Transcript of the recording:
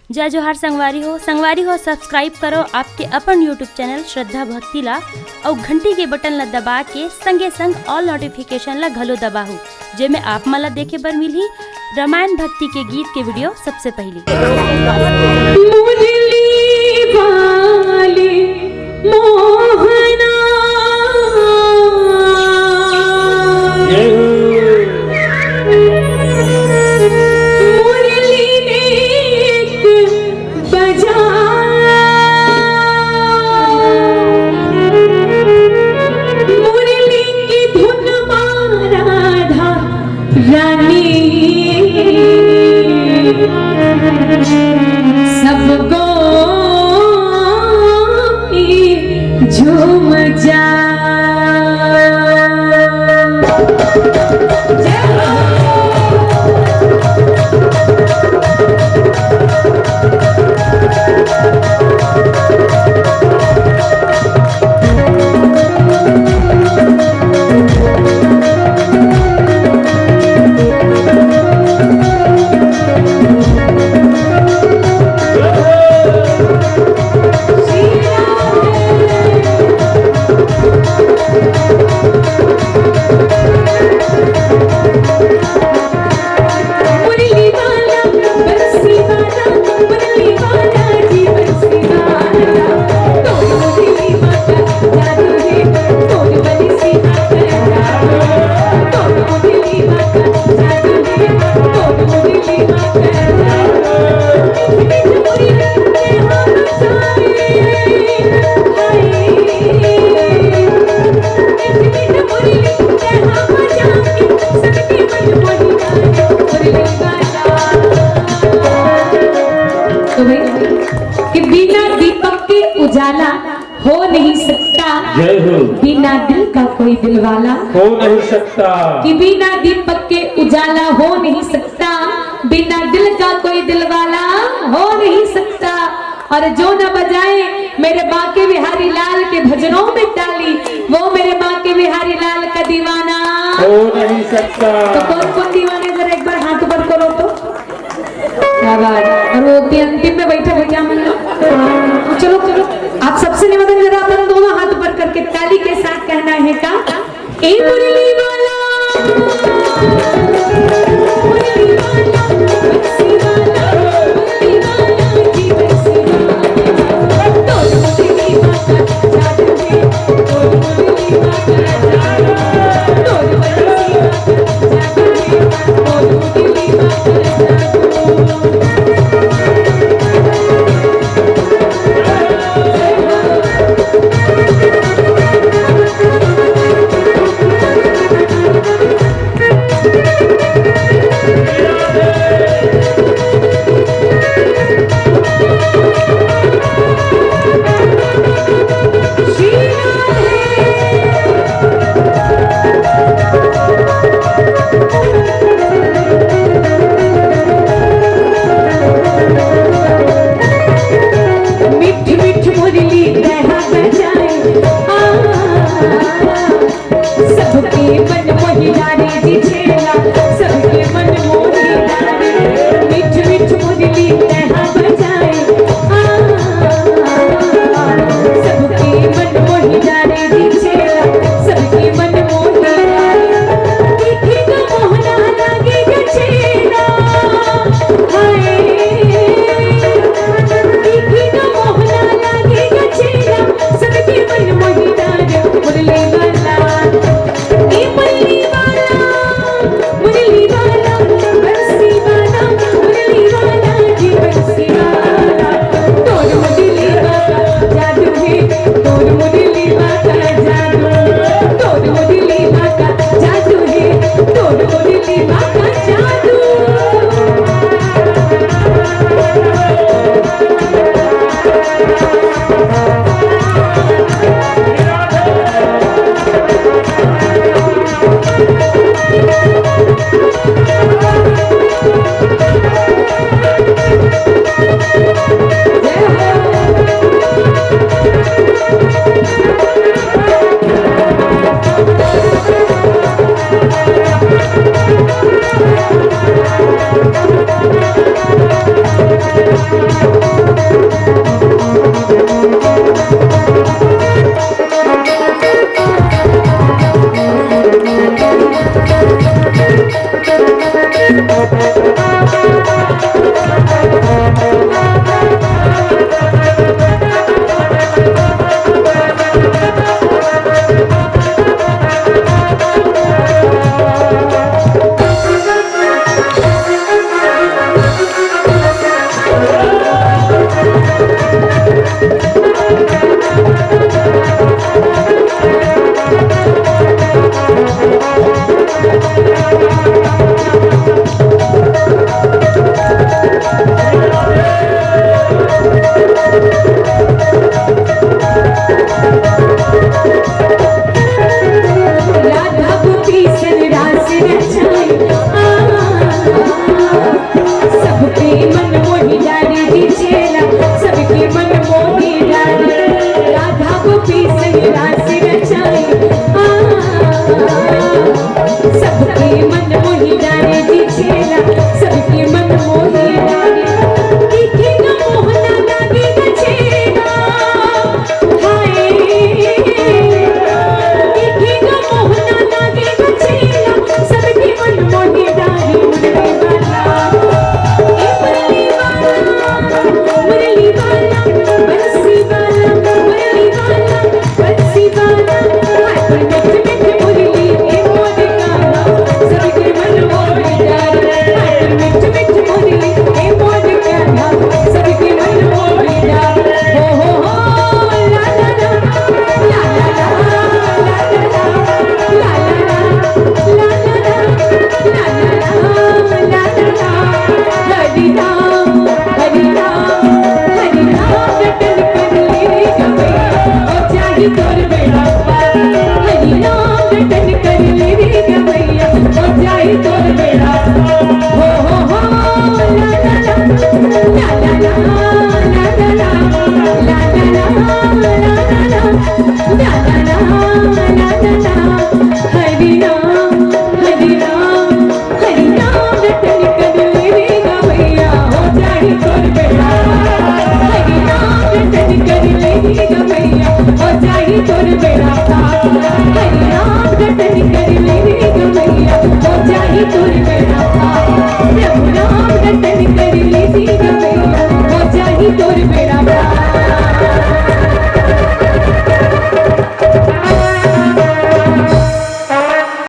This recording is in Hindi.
जय जोहार संगवारी हो सब्सक्राइब करो आपके अपन यूट्यूब चैनल श्रद्धा भक्ति ला और घंटी के बटन ला दबा के संगे संग ऑल नोटिफिकेशन ला घलो दबाहू जेमे आप मला देखे बर मिलही रामायण भक्ति के गीत के वीडियो सबसे पहले। सबको झूम जा कि बिना दीपक के उजाला हो नहीं सकता, बिना दिल का कोई दिलवाला हो नहीं सकता, कि बिना दीपक के उजाला हो नहीं सकता, बिना दिल का कोई दिलवाला हो नहीं सकता। और जो न बजाए मेरे बाके बिहारी लाल के भजनों में ताली, वो मेरे बाके बिहारी लाल का दीवाना हो नहीं सकता। तो कौन कौन दीवाने जरा एक बार हाथ ऊपर करो तो क्या बात। और वो अंतिम में बैठे भैया मन चलो चलो आप सबसे निवेदन जरा अपन दोनों हाथ ऊपर करके ताली के साथ कहना है का ए मुरली वाला बंसी वाला मुरली वाला बंसी वाला हाथ मिठ मिठ मुरली के मोर कान्हा सबके मन मोह डाले हाथ मिठ मिठ मुरली के मोर कान्हा सबके मन मोह डाले हो ला ला ला ला ला ला ला ला ला ला ला हरि राम हरि राम हरि राम रटन कर ले गवैया ओ चाही तोर बेड़ा पार हरि राम रटन कर ले गवैया ओ चाही तोर बेड़ा हो ला ला ला ला ला ला ला ला ला ला ला ला हरि राम हरि राम हरि राम रटन कर ले गवैया हो जाही तोर बेड़ा हरि राम रटन कर ले गवैया हो जाही तोर बेड़ा हरि राम रटन कर ले गवैया हो जाही तोर बेड़ा प्रभु राम